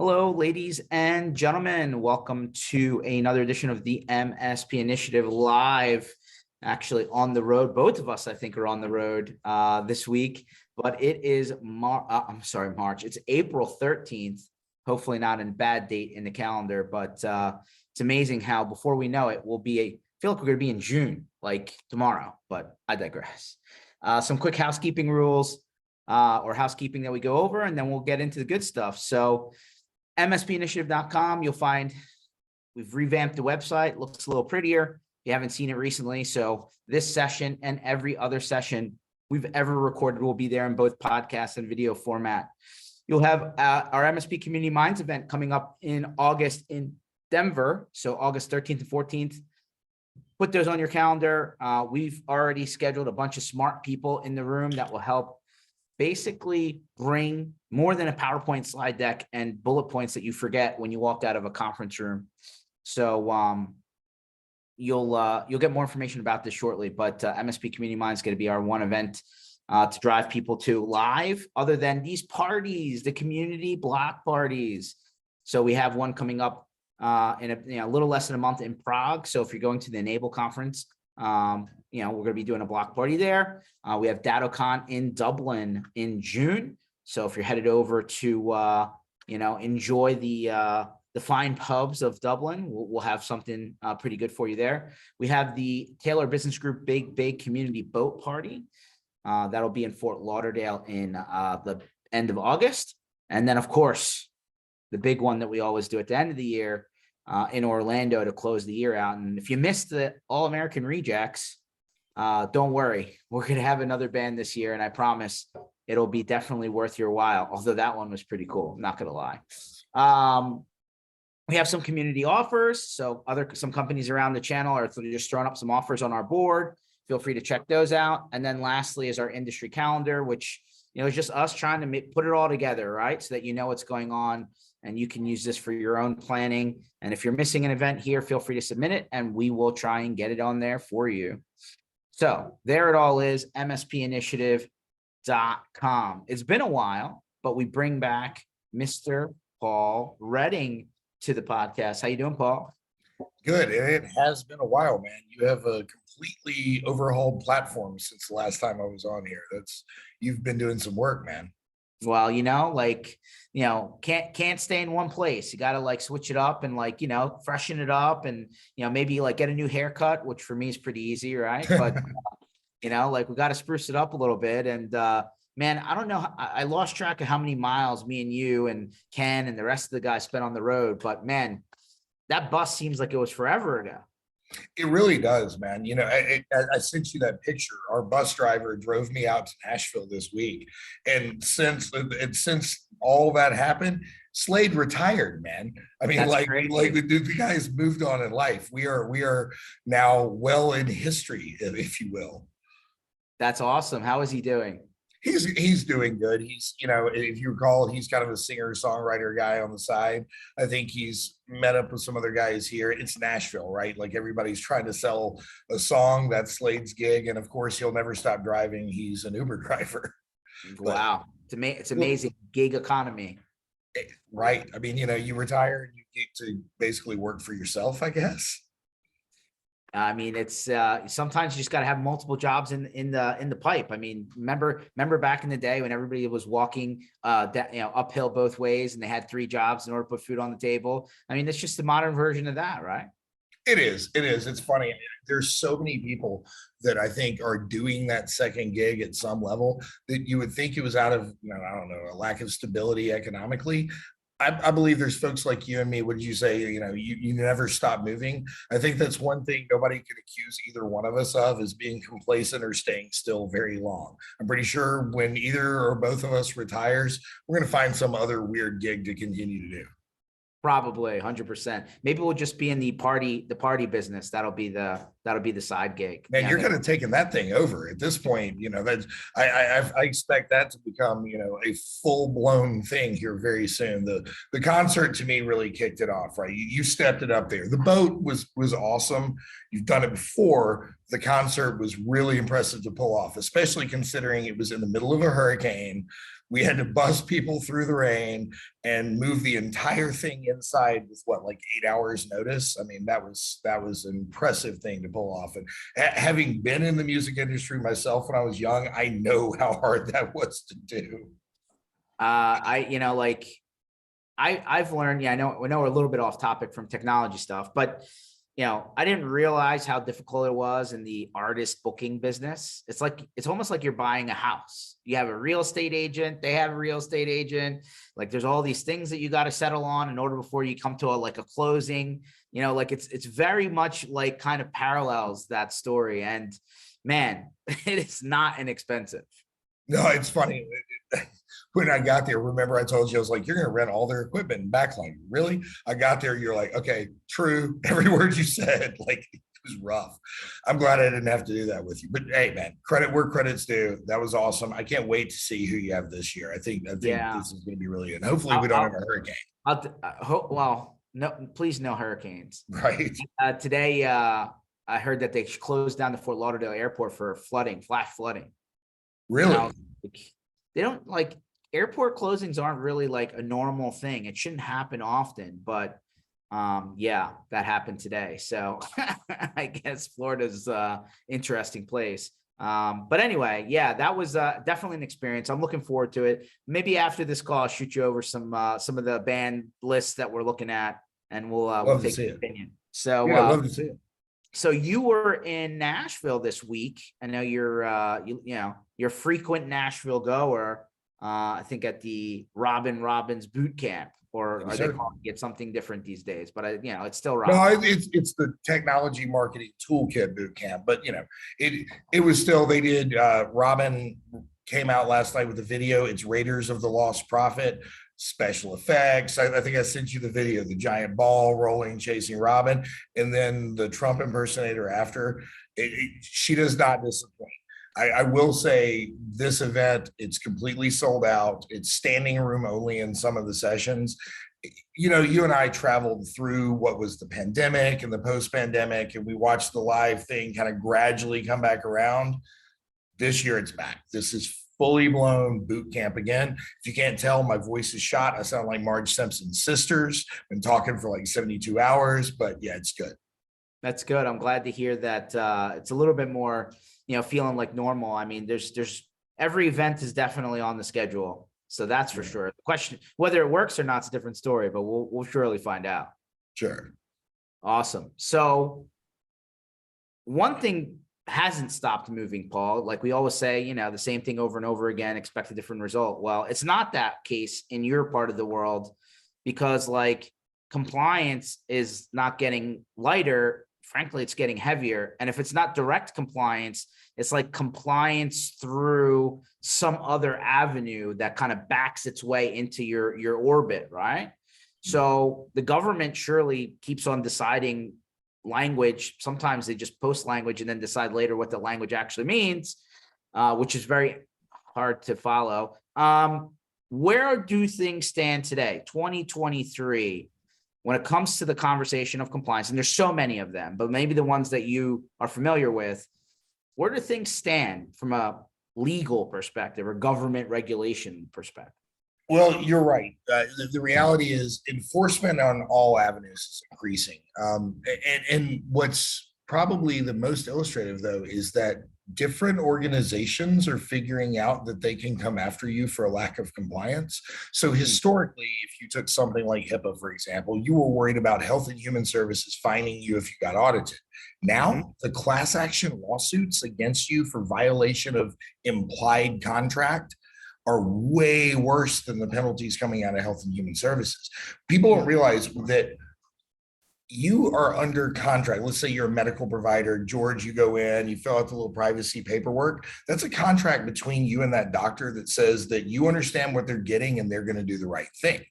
Hello, ladies and gentlemen. Welcome to another edition of the MSP Initiative live, actually on the road. Both of us, I think, are on the road this week, but it is March. It's April 13th. Hopefully not a bad date in the calendar, but it's amazing how before we know it, I feel like we're going to be in June, like tomorrow, but I digress. Some quick housekeeping rules or housekeeping that we go over, and then we'll get into the good stuff. So MSPinitiative.com, you'll find we've revamped the website, looks a little prettier. If you haven't seen it recently, so this session and every other session we've ever recorded will be there in both podcast and video format. You'll have our MSP Community Minds event coming up in August in Denver, so August 13th and 14th. Put those on your calendar. We've already scheduled a bunch of smart people in the room that will help basically bring more than a PowerPoint slide deck and bullet points that you forget when you walked out of a conference room. So you'll get more information about this shortly, but MSP Community Mind is going to be our one event to drive people to live, other than these parties, the community block parties. So we have one coming up in a little less than a month in Prague. So if you're going to the Enable conference, we're going to be doing a block party there. We have DattoCon in Dublin in June. So if you're headed over to, enjoy the fine pubs of Dublin, we'll have something pretty good for you there. We have the Taylor Business Group Big Community Boat Party. That'll be in Fort Lauderdale in the end of August. And then, of course, the big one that we always do at the end of the year in Orlando to close the year out. And if you missed the All-American Rejects, don't worry, we're going to have another band this year, and I promise it'll be definitely worth your while, although that one was pretty cool, I'm not going to lie. We have some community offers, so some companies around the channel are just throwing up some offers on our board. Feel free to check those out. And then lastly is our industry calendar, which is just us trying to put it all together, right, so that you know what's going on and you can use this for your own planning. And if you're missing an event here, feel free to submit it and we will try and get it on there for you. So there it all is, MSPinitiative.com. It's been a while, but we bring back Mr. Paul Redding to the podcast. How you doing, Paul? Good. It has been a while, man. You have a completely overhauled platform since the last time I was on here. You've been doing some work, man. Well, can't stay in one place. You got to switch it up and freshen it up and, maybe get a new haircut, which for me is pretty easy. Right. But, we got to spruce it up a little bit. And, man, I don't know. I lost track of how many miles me and you and Ken and the rest of the guys spent on the road, but man, that bus seems like it was forever ago. It really does, man. I sent you that picture. Our bus driver drove me out to Nashville this week. And since all that happened, Slade retired, man. I mean, the guy's moved on in life. We are now well in history, if you will. That's awesome. How is he doing? He's doing good. He's, if you recall, he's kind of a singer-songwriter guy on the side. I think he's met up with some other guys here. It's Nashville, right? Like everybody's trying to sell a song. That's Slade's gig. And of course, he'll never stop driving. He's an Uber driver. Wow. It's amazing gig economy. Right. I mean, you retire and you get to basically work for yourself, I guess. I mean, it's sometimes you just got to have multiple jobs in the pipe. I mean, remember back in the day when everybody was walking uphill both ways and they had 3 jobs in order to put food on the table. I mean, it's just the modern version of that, right? It is. It's funny. There's so many people that I think are doing that second gig at some level that you would think it was out of, I don't know, a lack of stability economically. I believe there's folks like you and me. What did you say? You never stop moving. I think that's one thing nobody can accuse either one of us of, is being complacent or staying still very long. I'm pretty sure when either or both of us retires, we're going to find some other weird gig to continue to do. Probably 100%. Maybe we'll just be in the party business. That'll be the side gig. Man, you're kind of taking that thing over at this point. That's I expect that to become a full blown thing here very soon. The concert to me really kicked it off. Right, you stepped it up there. The boat was awesome. You've done it before. The concert was really impressive to pull off, especially considering it was in the middle of a hurricane. We had to bus people through the rain and move the entire thing inside with what, like 8 hours notice. I mean, that was an impressive thing to pull off. And having been in the music industry myself when I was young, I know how hard that was to do. Like I've learned, yeah, I know we're a little bit off topic from technology stuff, but I didn't realize how difficult it was in the artist booking business. It's almost like you're buying a house. You have a real estate agent, they have a real estate agent. Like there's all these things that you got to settle on in order before you come to a closing, like it's very much like kind of parallels that story. And man, it is not inexpensive. No, it's funny. When I got there, remember I told you, I was like, you're going to rent all their equipment and backline. Really? I got there. You're like, okay, true. Every word you said, like, it was rough. I'm glad I didn't have to do that with you. But hey, man, credit where credit's due. That was awesome. I can't wait to see who you have this year. I think Yeah. this is going to be really good. Hopefully we don't have a hurricane. Well, no, please no hurricanes. Right. Today, I heard that they closed down the Fort Lauderdale airport for flash flooding. Really? They don't airport closings aren't really like a normal thing. It shouldn't happen often, but yeah, that happened today. So I guess Florida's interesting place. But anyway, yeah, that was definitely an experience. I'm looking forward to it. Maybe after this call, I'll shoot you over some of the band lists that we're looking at, and we'll take your opinion. So yeah, I'd love to see it. So you were in Nashville this week. I know you're you're a frequent Nashville goer. I think at the Robbins boot camp, or are they calling it something different these days? But it's still Robin. No, it's the technology marketing toolkit boot camp. But it was still, they did. Robin came out last night with the video. It's Raiders of the Lost Prophet. Special effects. I think I sent you the video, the giant ball rolling, chasing Robin, and then the Trump impersonator after. She does not disappoint. I will say this event, it's completely sold out. It's standing room only in some of the sessions. You and I traveled through what was the pandemic and the post-pandemic, and we watched the live thing kind of gradually come back around. This year it's back. This is fully blown boot camp again. If you can't tell, my voice is shot. I sound like Marge Simpson's sisters. Been talking for like 72 hours, but yeah, it's good. That's good. I'm glad to hear that. It's a little bit more, feeling like normal. I mean, there's every event is definitely on the schedule. So that's for sure. The question, whether it works or not, is a different story, but we'll surely find out. Sure. Awesome. So one thing hasn't stopped moving, Paul. Like we always say, the same thing over and over again, expect a different result. Well, it's not that case in your part of the world, because compliance is not getting lighter. Frankly, it's getting heavier. And if it's not direct compliance, it's like compliance through some other avenue that kind of backs its way into your orbit, right? So the government surely keeps on deciding language. Sometimes they just post language and then decide later what the language actually means, which is very hard to follow. Where do things stand today, 2023, when it comes to the conversation of compliance? And there's so many of them, but maybe the ones that you are familiar with, where do things stand from a legal perspective or government regulation perspective? Well, you're right. The reality is enforcement on all avenues is increasing. And what's probably the most illustrative, though, is that different organizations are figuring out that they can come after you for a lack of compliance. So historically, if you took something like HIPAA, for example, you were worried about Health and Human Services fining you if you got audited. Now, the class action lawsuits against you for violation of implied contract are way worse than the penalties coming out of Health and Human Services. People don't realize that you are under contract. Let's say you're a medical provider, George, you go in, you fill out the little privacy paperwork. That's a contract between you and that doctor that says that you understand what they're getting and they're going to do the right thing.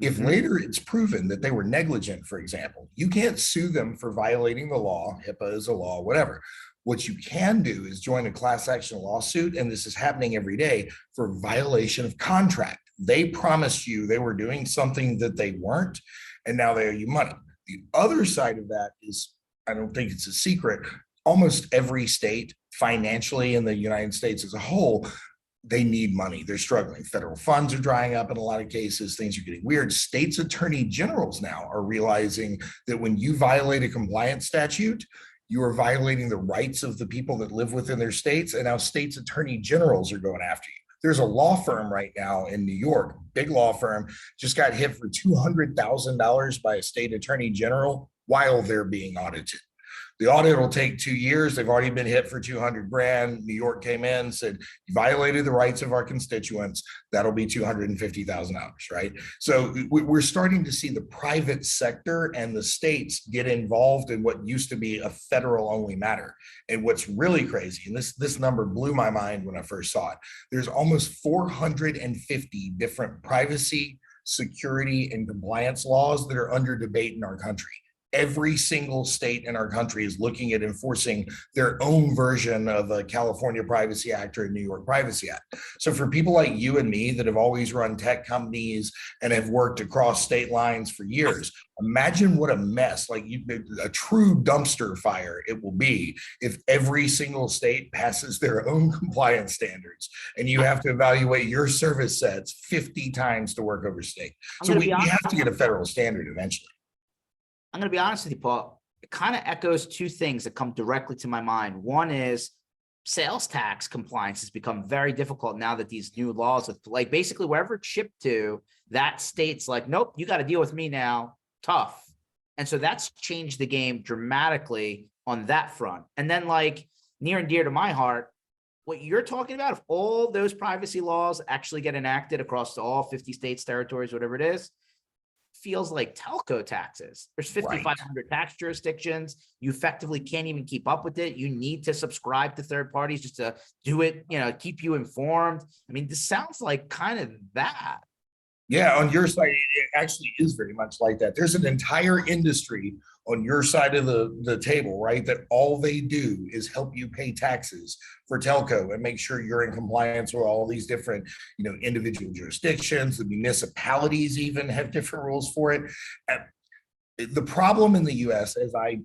If later it's proven that they were negligent, for example, you can't sue them for violating the law. HIPAA is a law, whatever. What you can do is join a class action lawsuit, and this is happening every day, for violation of contract. They promised you they were doing something that they weren't, and now they owe you money. The other side of that is, I don't think it's a secret, almost every state financially in the United States as a whole, they need money. They're struggling. Federal funds are drying up in a lot of cases. Things are getting weird. States attorney generals now are realizing that when you violate a compliance statute, you are violating the rights of the people that live within their states. And now states attorney generals are going after you. There's a law firm right now in New York, big law firm, just got hit for $200,000 by a state attorney general while they're being audited. The audit will take 2 years. They've already been hit for 200 grand. New York came in, said, you violated the rights of our constituents. That'll be $250,000, right? So we're starting to see the private sector and the states get involved in what used to be a federal only matter. And what's really crazy, and this number blew my mind when I first saw it, there's almost 450 different privacy, security, and compliance laws that are under debate in our country. Every single state in our country is looking at enforcing their own version of a California Privacy Act or a New York Privacy Act. So for people like you and me that have always run tech companies and have worked across state lines for years, imagine what a mess, like a true dumpster fire it will be if every single state passes their own compliance standards and you have to evaluate your service sets 50 times to work over state. So we have to get a federal standard eventually. I'm going to be honest with you, Paul. It kind of echoes two things that come directly to my mind. One is sales tax compliance has become very difficult now that these new laws, like basically wherever it's shipped to, that state's like, nope, you got to deal with me now. Tough. And so that's changed the game dramatically on that front. And then like near and dear to my heart, what you're talking about, if all those privacy laws actually get enacted across all 50 states, territories, whatever it is, feels like telco taxes. There's 5,500 tax jurisdictions. You effectively can't even keep up with it. You need to subscribe to third parties just to do it, keep you informed. I mean, this sounds like kind of that. Yeah, on your side, it actually is very much like that. There's an entire industry on your side of the table, right? That all they do is help you pay taxes for telco and make sure you're in compliance with all these different, individual jurisdictions. The municipalities even have different rules for it. The problem in the US, as I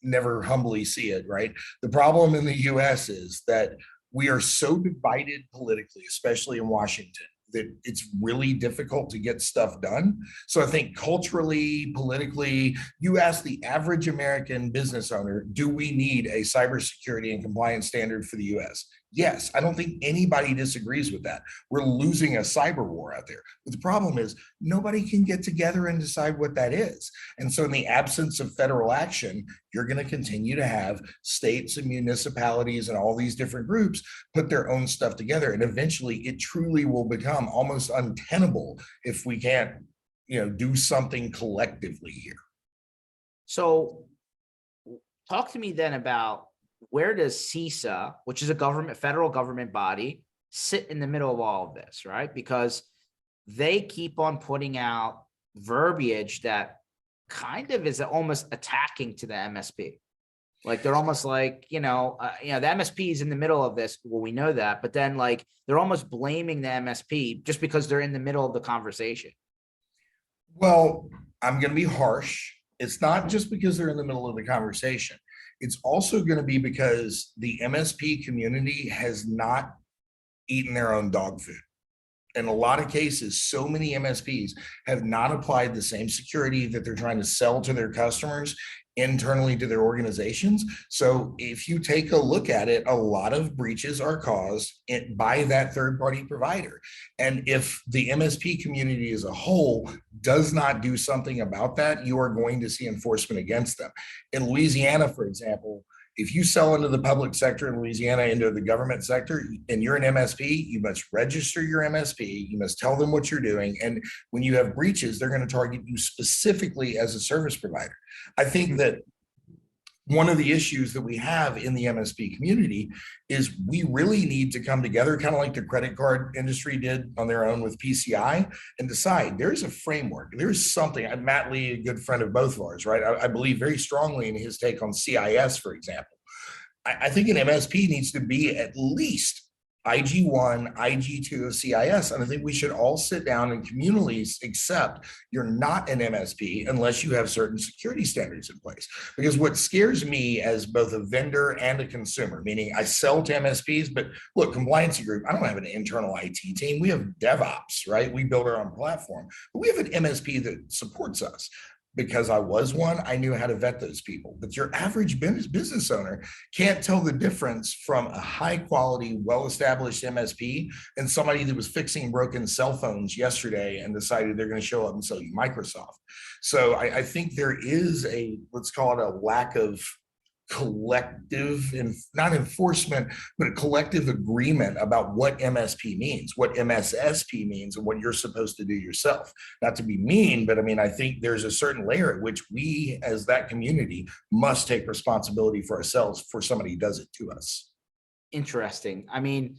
never humbly see it, right? The problem in the US is that we are so divided politically, especially in Washington, that it's really difficult to get stuff done. So I think culturally, politically, you ask the average American business owner, do we need a cybersecurity and compliance standard for the US? Yes, I don't think anybody disagrees with that. We're losing a cyber war out there. But the problem is nobody can get together and decide what that is. And so in the absence of federal action, you're going to continue to have states and municipalities and all these different groups put their own stuff together. And eventually it truly will become almost untenable if we can't, do something collectively here. So talk to me then about where does CISA, which is a federal government body, sit in the middle of all of this, right? Because they keep on putting out verbiage that kind of is almost attacking to the MSP. Like they're almost like, the MSP is in the middle of this. Well, we know that, but then like they're almost blaming the MSP just because they're in the middle of the conversation. Well, I'm going to be harsh. It's not just because they're in the middle of the conversation. It's also going to be because the MSP community has not eaten their own dog food. In a lot of cases, so many MSPs have not applied the same security that they're trying to sell to their customers internally to their organizations. So if you take a look at it, a lot of breaches are caused by that third-party provider. And if the MSP community as a whole does not do something about that, you are going to see enforcement against them. In Louisiana, for example, if you sell into the public sector in Louisiana, into the government sector, and you're an MSP, you must register your MSP, you must tell them what you're doing. And when you have breaches, they're going to target you specifically as a service provider. I think that one of the issues that we have in the MSP community is we really need to come together, kind of like the credit card industry did on their own with PCI, and decide there's a framework. There's something. Matt Lee, a good friend of both of ours, right? I believe very strongly in his take on CIS, for example. I think an MSP needs to be at least IG1, IG2 of CIS. And I think we should all sit down and communally accept you're not an MSP unless you have certain security standards in place. Because what scares me as both a vendor and a consumer, meaning I sell to MSPs, but look, Compliancy Group, I don't have an internal IT team. We have DevOps, right? We build our own platform, but we have an MSP that supports us. Because I was one, I knew how to vet those people. But your average business owner can't tell the difference from a high quality, well-established MSP and somebody that was fixing broken cell phones yesterday and decided they're going to show up and sell you Microsoft. So I think there is a, let's call it a lack of collective and not enforcement, but a collective agreement about what MSP means, what MSSP means, and what you're supposed to do yourself. Not to be mean, but I mean, I think there's a certain layer at which we as that community must take responsibility for ourselves for somebody who does it to us. Interesting. I mean,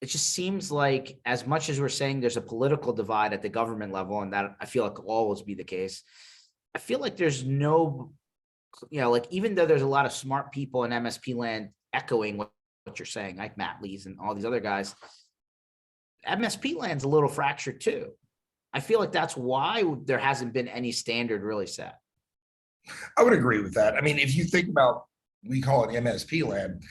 it just seems like as much as we're saying there's a political divide at the government level, and that I feel like will always be the case, I feel like there's no, like even though there's a lot of smart people in MSP land echoing what you're saying, like Matt Lees and all these other guys, MSP land's a little fractured too. I feel like that's why there hasn't been any standard really set. I would agree with that. I mean, if you think about, we call it MSP land,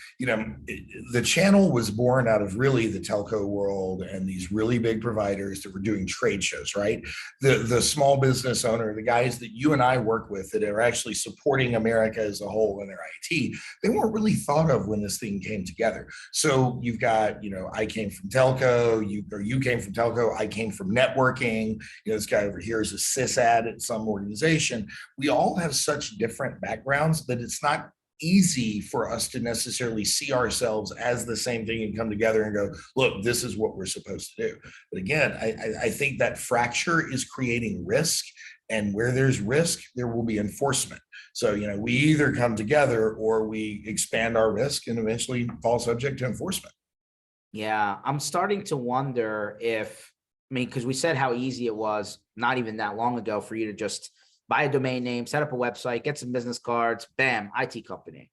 the channel was born out of really the telco world and these really big providers that were doing trade shows, right? The small business owner, the guys that you and I work with that are actually supporting America as a whole in their IT, they weren't really thought of when this thing came together. So you've got, I came from telco, you came from telco, I came from networking, this guy over here is a sysad at some organization. We all have such different backgrounds that it's not easy for us to necessarily see ourselves as the same thing and come together and go, look, this is what we're supposed to do. But again, I think that fracture is creating risk, and where there's risk, there will be enforcement. So, we either come together or we expand our risk and eventually fall subject to enforcement. Yeah, I'm starting to wonder because we said how easy it was not even that long ago for you to just buy a domain name, set up a website, get some business cards, bam, IT company.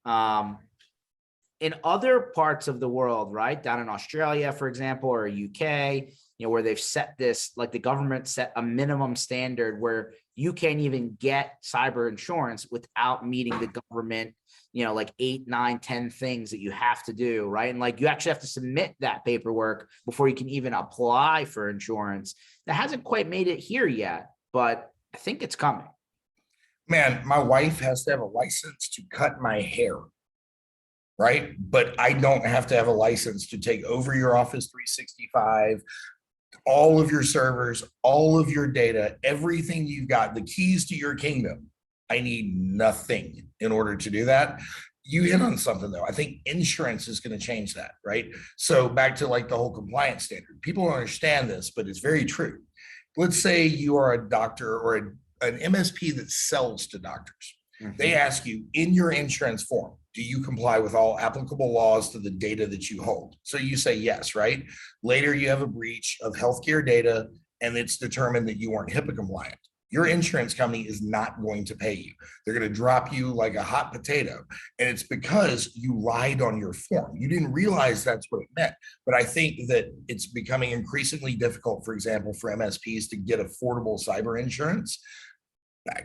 In other parts of the world, right, down in Australia, for example, or UK, where they've set this, like the government set a minimum standard where you can't even get cyber insurance without meeting the government, like 8, 9, 10 things that you have to do, right? And like you actually have to submit that paperwork before you can even apply for insurance. That hasn't quite made it here yet, but I think it's coming. Man, my wife has to have a license to cut my hair, right? But I don't have to have a license to take over your Office 365, all of your servers, all of your data, everything you've got, the keys to your kingdom. I need nothing in order to do that. You hit on something though. I think insurance is going to change that, right? So back to like the whole compliance standard. People don't understand this, but it's very true. Let's say you are a doctor or an MSP that sells to doctors. Mm-hmm. They ask you in your insurance form, do you comply with all applicable laws to the data that you hold? So you say yes, right? Later, you have a breach of healthcare data and it's determined that you weren't HIPAA compliant. Your insurance company is not going to pay you. They're going to drop you like a hot potato. And it's because you lied on your form. You didn't realize that's what it meant. But I think that it's becoming increasingly difficult, for example, for MSPs to get affordable cyber insurance.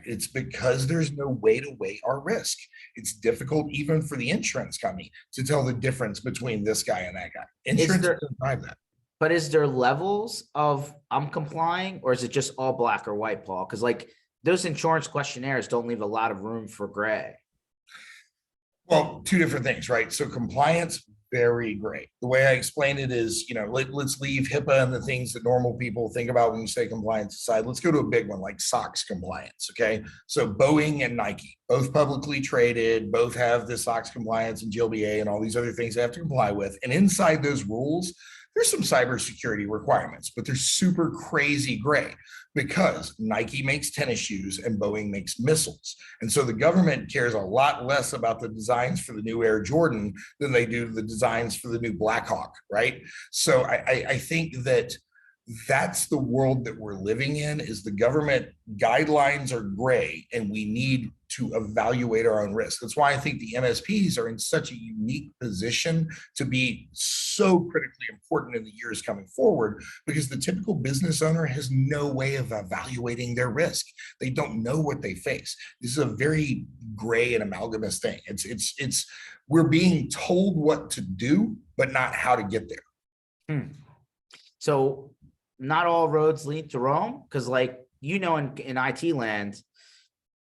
It's because there's no way to weigh our risk. It's difficult even for the insurance company to tell the difference between this guy and that guy. Insurance doesn't drive that. But is there levels of I'm complying, or is it just all black or white, Paul? Because like those insurance questionnaires don't leave a lot of room for gray. Well, two different things, right? So compliance, very gray. The way I explain it is, let's leave HIPAA and the things that normal people think about when you say compliance aside. Let's go to a big one like SOX compliance, okay? So Boeing and Nike, both publicly traded, both have the SOX compliance and GLBA and all these other things they have to comply with. And inside those rules, there's some cybersecurity requirements, but they're super crazy gray because Nike makes tennis shoes and Boeing makes missiles. And so the government cares a lot less about the designs for the new Air Jordan than they do the designs for the new Black Hawk, right? So I think that That's the world that we're living in. Is the government guidelines are gray and we need to evaluate our own risk. That's why I think the MSPs are in such a unique position to be so critically important in the years coming forward, because the typical business owner has no way of evaluating their risk. They don't know what they face. This is a very gray and amalgamous thing. It's we're being told what to do, but not how to get there. So not all roads lead to Rome, because like, in IT land,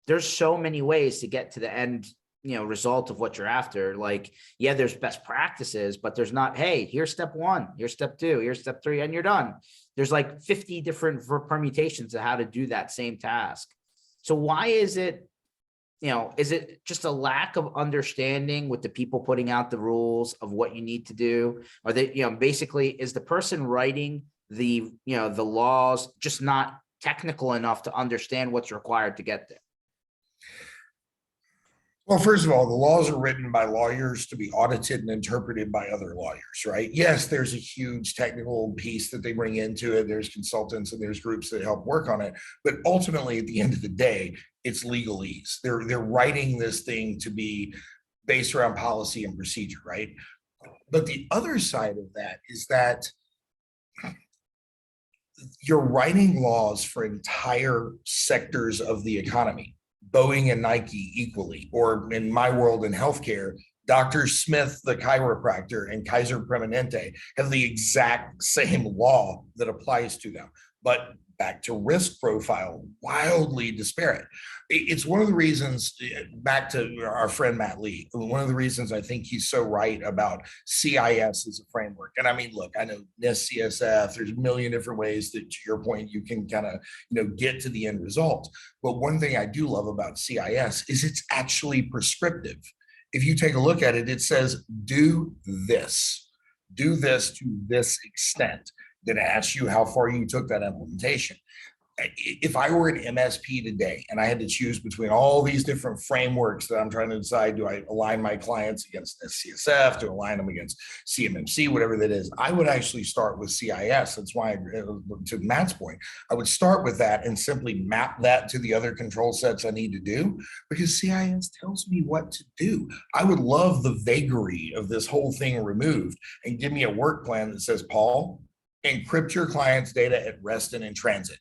there's so many ways to get to the end, result of what you're after. Like, yeah, there's best practices, but there's not, hey, here's step one, here's step two, here's step three, and you're done. There's like 50 different permutations of how to do that same task. So why is it, is it just a lack of understanding with the people putting out the rules of what you need to do? Are they, basically, is the person writing the laws just not technical enough to understand what's required to get there? Well, first of all, the laws are written by lawyers to be audited and interpreted by other lawyers, right? Yes, there's a huge technical piece that they bring into it. There's consultants and there's groups that help work on it. But ultimately, at the end of the day, it's legalese. They're writing this thing to be based around policy and procedure, right? But the other side of that is that you're writing laws for entire sectors of the economy, Boeing and Nike equally, or in my world in healthcare, Dr. Smith, the chiropractor, and Kaiser Permanente have the exact same law that applies to them. But back to risk profile, wildly disparate. It's one of the reasons, back to our friend Matt Lee, one of the reasons I think he's so right about CIS as a framework. And I mean, look, I know NIST, CSF, there's a million different ways that, to your point, you can kind of, get to the end result. But one thing I do love about CIS is it's actually prescriptive. If you take a look at it, it says, do this to this extent. Then it asks you how far you took that implementation. If I were an MSP today and I had to choose between all these different frameworks that I'm trying to decide, do I align my clients against CSF, to align them against CMMC, whatever that is, I would actually start with CIS. That's why, to Matt's point, I would start with that and simply map that to the other control sets I need to do, because CIS tells me what to do. I would love the vagary of this whole thing removed and give me a work plan that says, Paul, encrypt your client's data at rest and in transit,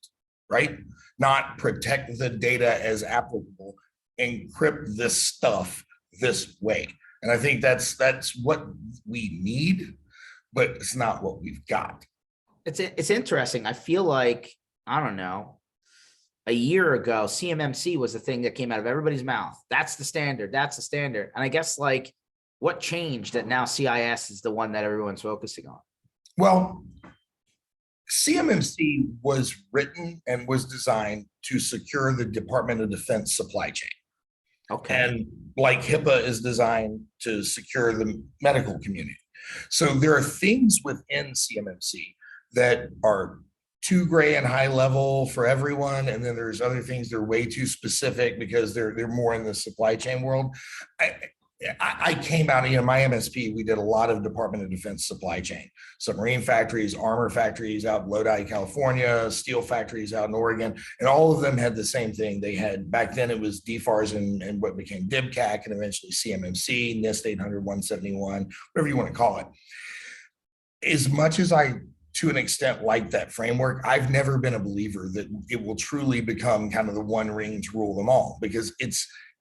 right? Not protect the data as applicable, encrypt this stuff this way. And I think that's what we need, but it's not what we've got. It's interesting. I feel like, I don't know, a year ago, CMMC was the thing that came out of everybody's mouth. That's the standard. That's the standard. And I guess, like, what changed that now CIS is the one that everyone's focusing on? Well, CMMC was written and was designed to secure the Department of Defense supply chain. Okay. And like HIPAA is designed to secure the medical community. So there are things within CMMC that are too gray and high level for everyone. And then there's other things that are way too specific because they're more in the supply chain world. I came out, my MSP, we did a lot of Department of Defense supply chain, submarine factories, armor factories out in Lodi, California, steel factories out in Oregon, and all of them had the same thing. They had, back then it was DFARS and what became DIBCAC and eventually CMMC, NIST 800, 171, whatever you want to call it. As much as I, to an extent, like that framework, I've never been a believer that it will truly become kind of the one ring to rule them all, because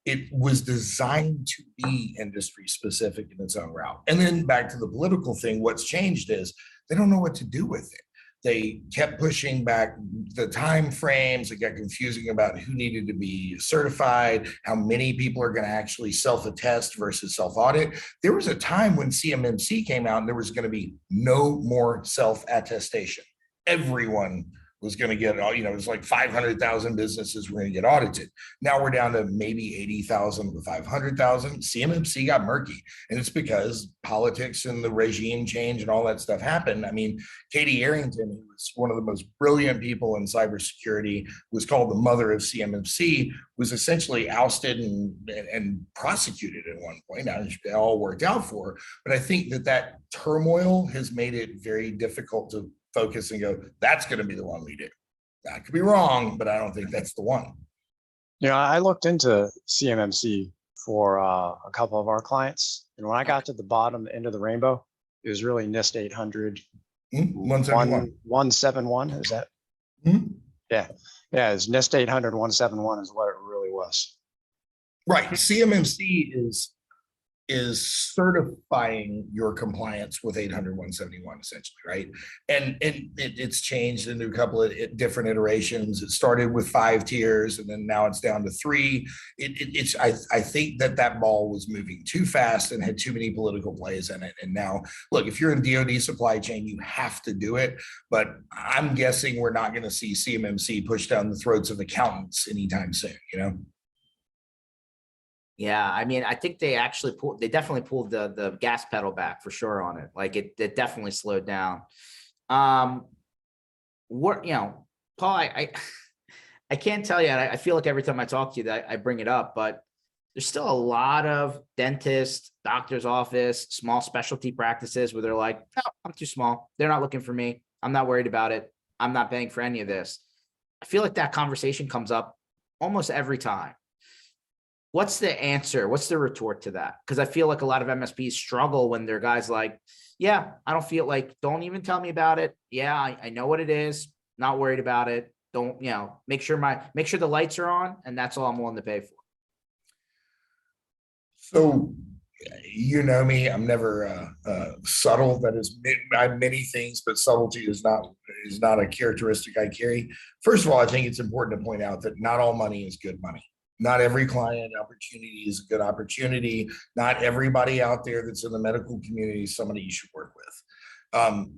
it was designed to be industry specific in its own route. And then back to the political thing, what's changed is they don't know what to do with it. They kept pushing back the time frames. It got confusing about who needed to be certified, how many people are going to actually self-attest versus self-audit. There was a time when CMMC came out and there was going to be no more self-attestation. Everyone was going to get, it was like 500,000 businesses were going to get audited. Now we're down to maybe 80,000 to 500,000. CMMC got murky, and it's because politics and the regime change and all that stuff happened. I mean, Katie Arrington, who was one of the most brilliant people in cybersecurity, was called the mother of CMMC, was essentially ousted and prosecuted at one point. Now it all worked out for her, but I think that turmoil has made it very difficult to focus and go, that's going to be the one we do. I could be wrong, but I don't think that's the one. I looked into CMMC for a couple of our clients, and when I got to the bottom end of the rainbow, it was really NIST 800 171. 171. Is that? Mhm. Yeah, it's NIST 800 171 is what it really was. Right. CMMC is certifying your compliance with 800-171 essentially, right? And it's changed into a couple of different iterations. It started with 5 tiers, and then now it's down to 3. I think that ball was moving too fast and had too many political plays in it. And now, look, if you're in DoD supply chain, you have to do it. But I'm guessing we're not going to see CMMC push down the throats of accountants anytime soon, Yeah, I mean, I think they definitely pulled the gas pedal back for sure on it. Like it definitely slowed down. Paul, I can't tell you, and I feel like every time I talk to you that I bring it up, but there's still a lot of dentists, doctor's office, small specialty practices where they're like, no, I'm too small. They're not looking for me. I'm not worried about it. I'm not paying for any of this. I feel like that conversation comes up almost every time. What's the answer? What's the retort to that? Because I feel like a lot of MSPs struggle when they're guys like, yeah, I don't feel like, don't even tell me about it. Yeah, I know what it is. Not worried about it. Don't, make sure the lights are on, and that's all I'm willing to pay for. So, me, I'm never subtle. That is many things, but subtlety is not a characteristic I carry. First of all, I think it's important to point out that not all money is good money. Not every client opportunity is a good opportunity. Not everybody out there that's in the medical community is somebody you should work with.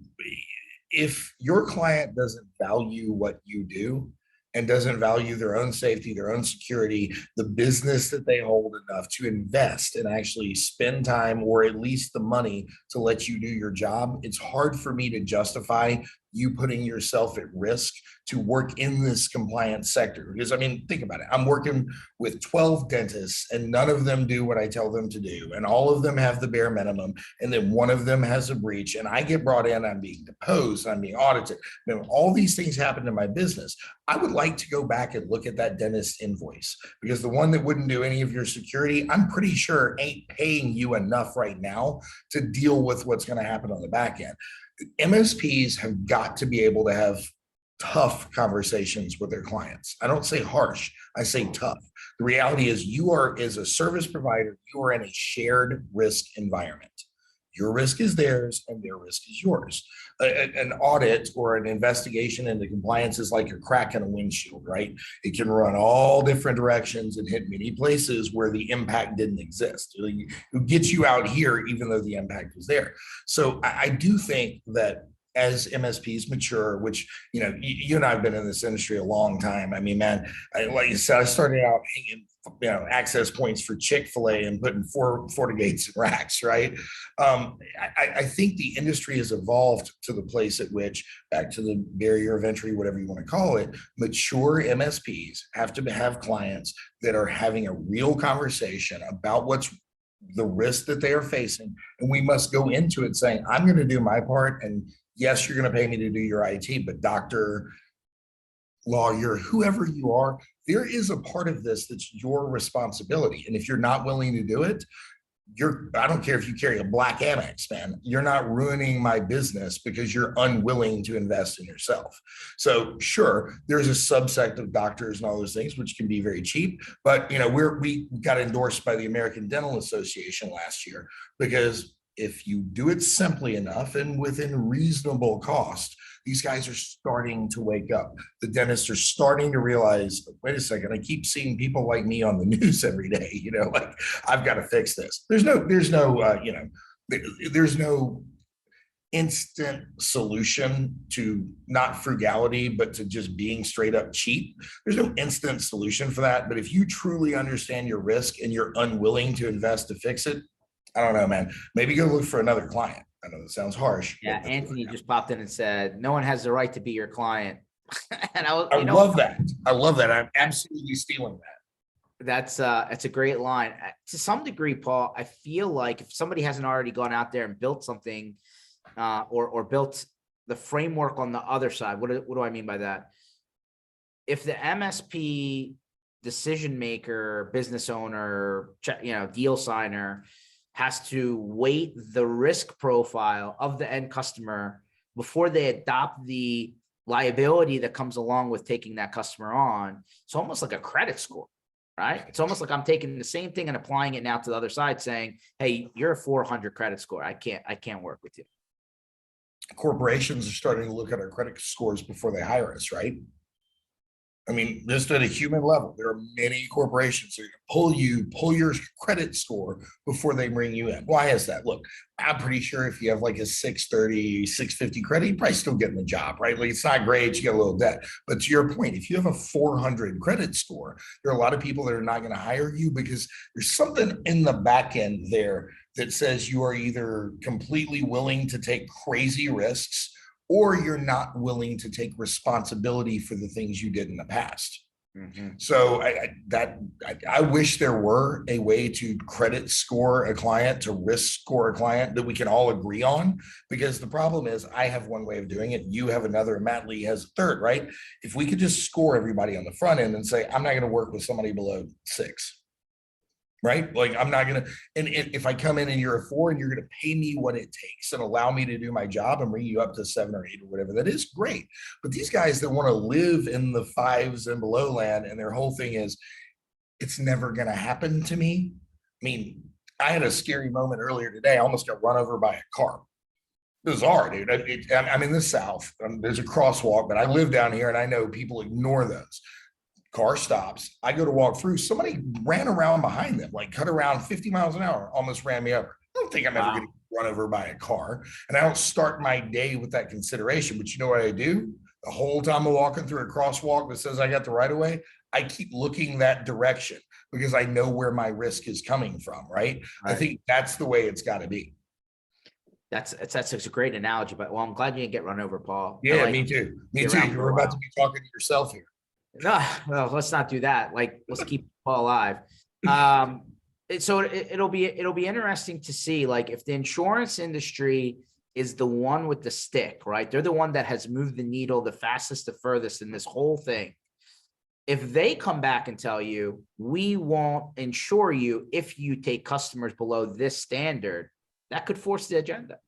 If your client doesn't value what you do and doesn't value their own safety, their own security, the business that they hold enough to invest and actually spend time or at least the money to let you do your job, it's hard for me to justify you putting yourself at risk to work in this compliance sector. Because I mean, think about it. I'm working with 12 dentists and none of them do what I tell them to do. And all of them have the bare minimum. And then one of them has a breach and I get brought in, I'm being deposed, I'm being audited. All these things happen to my business. I would like to go back and look at that dentist invoice, because the one that wouldn't do any of your security, I'm pretty sure ain't paying you enough right now to deal with what's going to happen on the back end. MSPs have got to be able to have tough conversations with their clients. I don't say harsh, I say tough. The reality is you are, as a service provider, you are in a shared risk environment. Your risk is theirs and their risk is yours. An audit or an investigation into compliance is like a crack in a windshield, right? It can run all different directions and hit many places where the impact didn't exist. It gets you out here even though the impact was there. So I do think that as MSPs mature, which, you and I have been in this industry a long time. I mean, man, like you said, I started out hanging, access points for Chick-fil-A and putting FortiGates and racks, right? I think the industry has evolved to the place at which, back to the barrier of entry, whatever you want to call it, mature MSPs have to have clients that are having a real conversation about what's the risk that they are facing. And we must go into it saying, I'm going to do my part. And yes, you're going to pay me to do your IT, but doctor, lawyer, whoever you are, there is a part of this that's your responsibility. And if you're not willing to do it, I don't care if you carry a black Amex, man, you're not ruining my business because you're unwilling to invest in yourself. So sure, there's a subsect of doctors and all those things, which can be very cheap, but we got endorsed by the American Dental Association last year, because if you do it simply enough and within reasonable cost, these guys are starting to wake up. The dentists are starting to realize, wait a second, I keep seeing people like me on the news every day, like I've got to fix this. There's no instant solution to not frugality, but to just being straight up cheap. There's no instant solution for that. But if you truly understand your risk and you're unwilling to invest to fix it, I don't know, man, maybe go look for another client. I know that sounds harsh. Yeah, Anthony just popped in and said, no one has the right to be your client. And I love that. I love that. I'm absolutely stealing that. That's a great line. To some degree, Paul, I feel like if somebody hasn't already gone out there and built something or built the framework on the other side. What do I mean by that? If the MSP decision maker, business owner, deal signer has to weight the risk profile of the end customer before they adopt the liability that comes along with taking that customer on, it's almost like a credit score, right? It's almost like I'm taking the same thing and applying it now to the other side, saying, hey, you're a 400 credit score. I can't work with you. Corporations are starting to look at our credit scores before they hire us, right? I mean, just at a human level, there are many corporations that pull your credit score before they bring you in. Why is that? Look, I'm pretty sure if you have like a 630, 650 credit, you're probably still getting the job, right? Like it's not great, you get a little debt. But to your point, if you have a 400 credit score, there are a lot of people that are not going to hire you because there's something in the back end there that says you are either completely willing to take crazy risks or you're not willing to take responsibility for the things you did in the past. Mm-hmm. So I wish there were a way to credit score a client, to risk score a client that we can all agree on, because the problem is I have one way of doing it, you have another, Matt Lee has a third, right? If we could just score everybody on the front end and say, I'm not going to work with somebody below 6. Right? Like I'm not going to, and if I come in and you're a 4 and you're going to pay me what it takes and allow me to do my job and bring you up to 7 or 8 or whatever, that is great. But these guys that want to live in the 5s and below land and their whole thing is, it's never going to happen to me. I mean, I had a scary moment earlier today. I almost got run over by a car. Bizarre, dude. I'm in the South. There's a crosswalk, but I live down here and I know people ignore those. Car stops. I go to walk through. Somebody ran around behind them, like cut around 50 miles an hour, almost ran me over. I don't think I'm ever going to run over by a car. And I don't start my day with that consideration. But you know what I do? The whole time I'm walking through a crosswalk that says I got the right of way, I keep looking that direction because I know where my risk is coming from, right? I think that's the way it's got to be. That's a great analogy, but well, I'm glad you didn't get run over, Paul. Yeah, me too. Me too. You were about to be talking to yourself here. No, well, let's not do that. Like, let's keep Paul alive. So it'll be interesting to see, like, if the insurance industry is the one with the stick, right? They're the one that has moved the needle the fastest, the furthest in this whole thing. If they come back and tell you, we won't insure you if you take customers below this standard, that could force the agenda.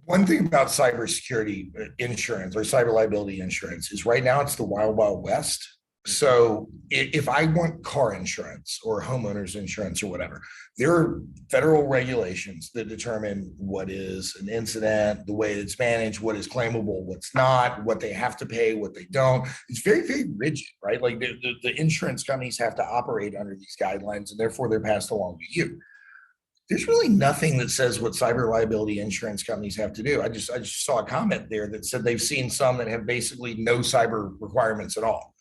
One thing about cybersecurity insurance or cyber liability insurance is right now it's the wild, wild west. So if I want car insurance or homeowners insurance or whatever, there are federal regulations that determine what is an incident, the way it's managed, what is claimable, what's not, what they have to pay, what they don't. It's very, very rigid, right? Like the insurance companies have to operate under these guidelines and therefore they're passed along to you. There's really nothing that says what cyber liability insurance companies have to do. I just saw a comment there that said they've seen some that have basically no cyber requirements at all.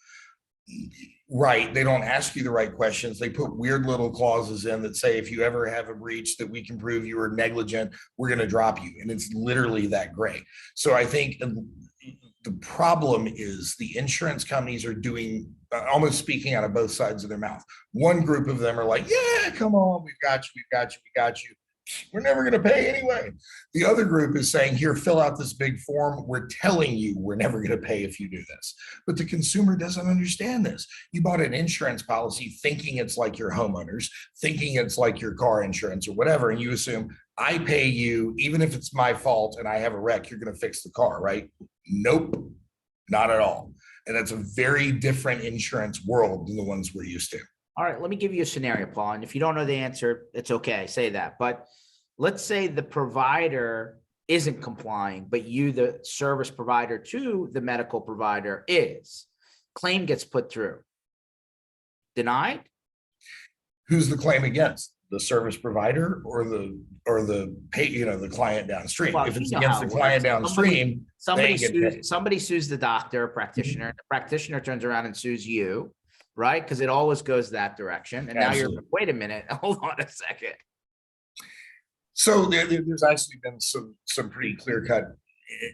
Right. They don't ask you the right questions. They put weird little clauses in that say, if you ever have a breach that we can prove you were negligent, we're going to drop you. And it's literally that gray. So I think the problem is the insurance companies are doing almost speaking out of both sides of their mouth. One group of them are like, yeah, come on, we've got you. We're never going to pay anyway. The other group is saying, here, fill out this big form. We're telling you we're never going to pay if you do this. But the consumer doesn't understand this. You bought an insurance policy thinking it's like your homeowners, thinking it's like your car insurance or whatever. And you assume I pay you, even if it's my fault and I have a wreck, you're going to fix the car, right? Nope, not at all. And that's a very different insurance world than the ones we're used to. All right, let me give you a scenario, Paul. And if you don't know the answer, it's okay, say that. But let's say the provider isn't complying, but you, the service provider to the medical provider, is. Claim gets put through. Denied? Who's the claim against? The service provider or the pay, the client downstream? Well, if it's against the client downstream, somebody sues the doctor or practitioner. The practitioner turns around and sues you, right? Because it always goes that direction. And Absolutely. Now you're, wait a minute, hold on a second. So there's actually been some pretty clear-cut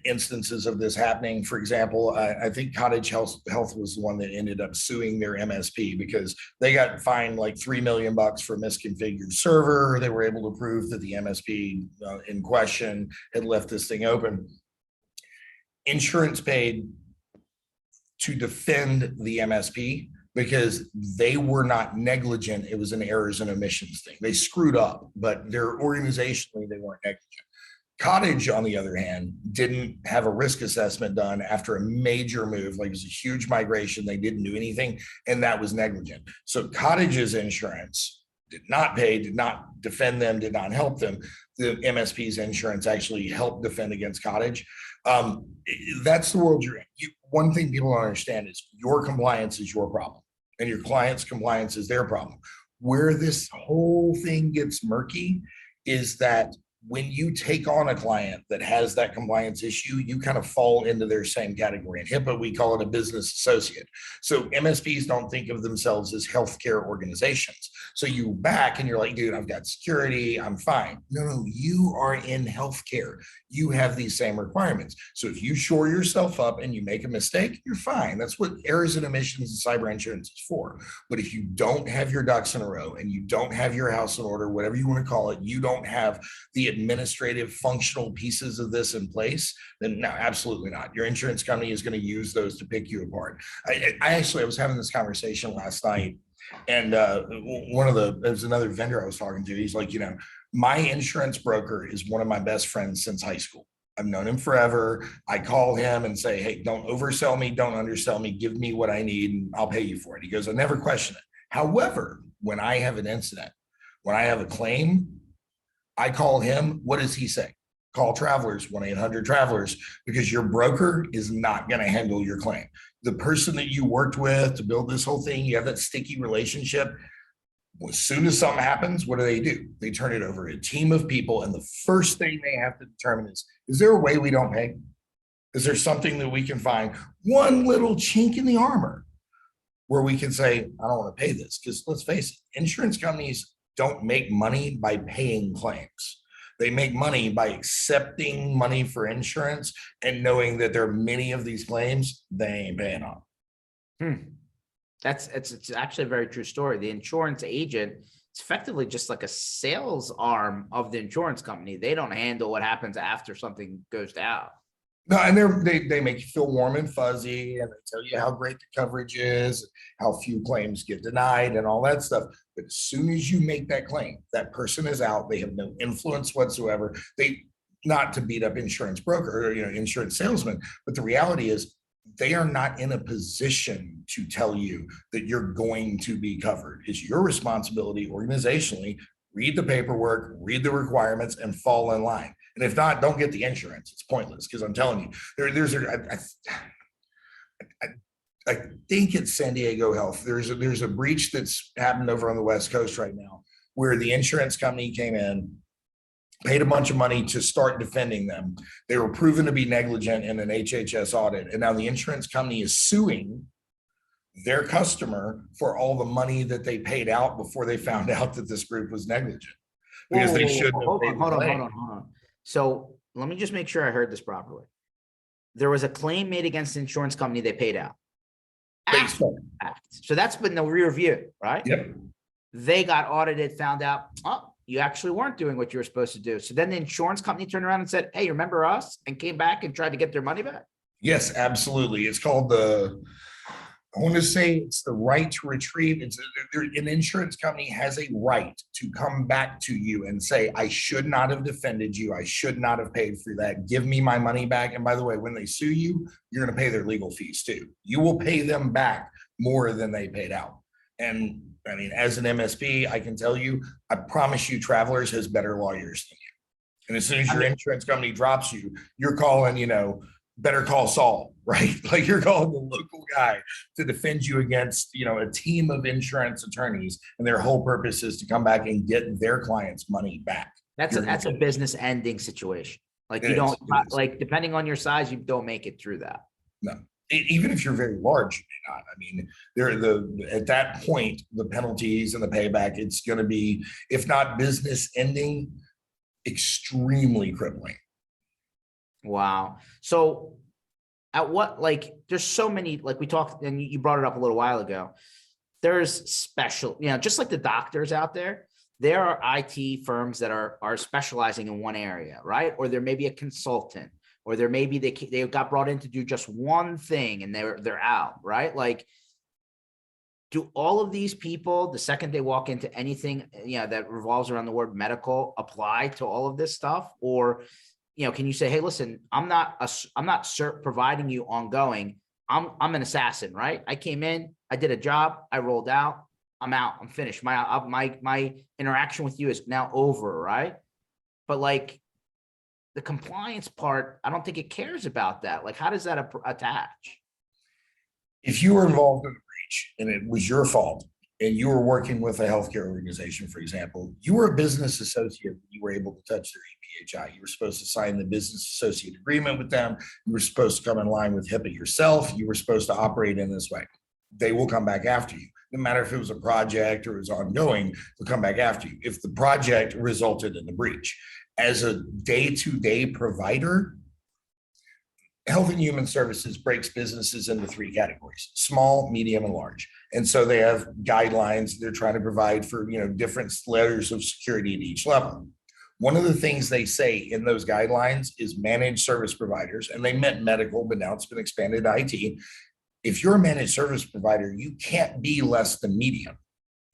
instances of this happening. For example, I think Cottage Health was the one that ended up suing their MSP because they got fined like $3 million for misconfigured server. They were able to prove that the MSP in question had left this thing open. Insurance paid to defend the MSP because they were not negligent. It was an errors and omissions thing. They screwed up, but they're organizationally, they weren't negligent. Cottage, on the other hand, didn't have a risk assessment done after a major move, like it was a huge migration. They didn't do anything, and that was negligent. So Cottage's insurance did not pay, did not defend them, did not help them. The MSP's insurance actually helped defend against Cottage. That's the world you're in. One thing people don't understand is your compliance is your problem, and your client's compliance is their problem. Where this whole thing gets murky is that when you take on a client that has that compliance issue, you kind of fall into their same category. In HIPAA, we call it a business associate. So MSPs don't think of themselves as healthcare organizations. So you back and you're like, dude, I've got security, I'm fine. No, you are in healthcare. You have these same requirements. So if you shore yourself up and you make a mistake, you're fine. That's what errors and omissions and cyber insurance is for. But if you don't have your ducks in a row and you don't have your house in order, whatever you want to call it, you don't have the administrative functional pieces of this in place, then no, absolutely not. Your insurance company is going to use those to pick you apart. I was having this conversation last night, and there's another vendor I was talking to. He's like, my insurance broker is one of my best friends since high school. I've known him forever. I call him and say, hey, don't oversell me, don't undersell me, give me what I need and I'll pay you for it. He goes, I never question it. However, when I have an incident, when I have a claim, I call him. What does he say? Call Travelers, 1-800-Travelers, because your broker is not going to handle your claim. The person that you worked with to build this whole thing, you have that sticky relationship. As soon as something happens, what do? They turn it over to a team of people. And the first thing they have to determine is there a way we don't pay? Is there something that we can find, one little chink in the armor where we can say, I don't want to pay this? Because let's face it, insurance companies don't make money by paying claims. They make money by accepting money for insurance and knowing that there are many of these claims they ain't paying on. It's actually a very true story. The insurance agent is effectively just like a sales arm of the insurance company. They don't handle what happens after something goes down. No, and they make you feel warm and fuzzy, and they tell you how great the coverage is, how few claims get denied, and all that stuff. But as soon as you make that claim, that person is out. They have no influence whatsoever. They, not to beat up insurance broker or insurance salesman, but the reality is they are not in a position to tell you that you're going to be covered. It's your responsibility organizationally. Read the paperwork, read the requirements, and fall in line. And if not, don't get the insurance. It's pointless, because I'm telling you, I think it's San Diego Health. There's a breach that's happened over on the West Coast right now, where the insurance company came in, paid a bunch of money to start defending them. They were proven to be negligent in an HHS audit, and now the insurance company is suing their customer for all the money that they paid out before they found out that this group was negligent, because they shouldn't have paid the claim. Hold on. So let me just make sure I heard this properly. There was a claim made against the insurance company they paid out. So that's been the rear view, right? Yep. They got audited, found out, oh, you actually weren't doing what you were supposed to do. So then the insurance company turned around and said, hey, remember us? And came back and tried to get their money back. Yes, absolutely. It's called I want to say it's the right to retrieve. An insurance company has a right to come back to you and say, I should not have defended you. I should not have paid for that. Give me my money back. And by the way, when they sue you, you're going to pay their legal fees too. You will pay them back more than they paid out. And I mean, as an MSP, I can tell you, I promise you, Travelers has better lawyers than you. And as soon as your insurance company drops you, you're calling, Better Call Saul, right? Like, you're calling the local guy to defend you against, a team of insurance attorneys, and their whole purpose is to come back and get their clients' money back. That's a business ending situation. Like, depending on your size, you don't make it through that. No, even if you're very large, you may not. I mean, at that point, the penalties and the payback, it's going to be, if not business ending, extremely crippling. Wow. So at what, like, there's so many, like we talked, and you brought it up a little while ago. There's special, just like the doctors out there are IT firms that are specializing in one area, right? Or there may be a consultant, or there may be they got brought in to do just one thing and they're out, right? Like, do all of these people, the second they walk into anything, that revolves around the word medical, apply to all of this stuff? Or, can you say, hey, listen, I'm not providing you ongoing. I'm an assassin, right? I came in, I did a job, I rolled out, I'm out, I'm finished. My interaction with you is now over, right? But like the compliance part, I don't think it cares about that. Like, how does that attach? If you were involved in a breach and it was your fault, and you were working with a healthcare organization, for example, you were a business associate, you were able to touch their EPHI. You were supposed to sign the business associate agreement with them. You were supposed to come in line with HIPAA yourself. You were supposed to operate in this way. They will come back after you. No matter if it was a project or it was ongoing, they'll come back after you if the project resulted in the breach. As a day-to-day provider, Health and Human Services breaks businesses into three categories: small, medium, and large. And so they have guidelines they're trying to provide for, different layers of security at each level. One of the things they say in those guidelines is managed service providers, and they meant medical, but now it's been expanded to IT. If you're a managed service provider, you can't be less than medium.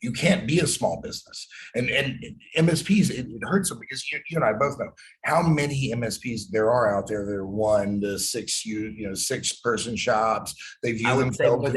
You can't be a small business. And MSPs, it hurts them because you and I both know how many MSPs there are out there. They're 1 to 6, 6-person shops. They view themselves.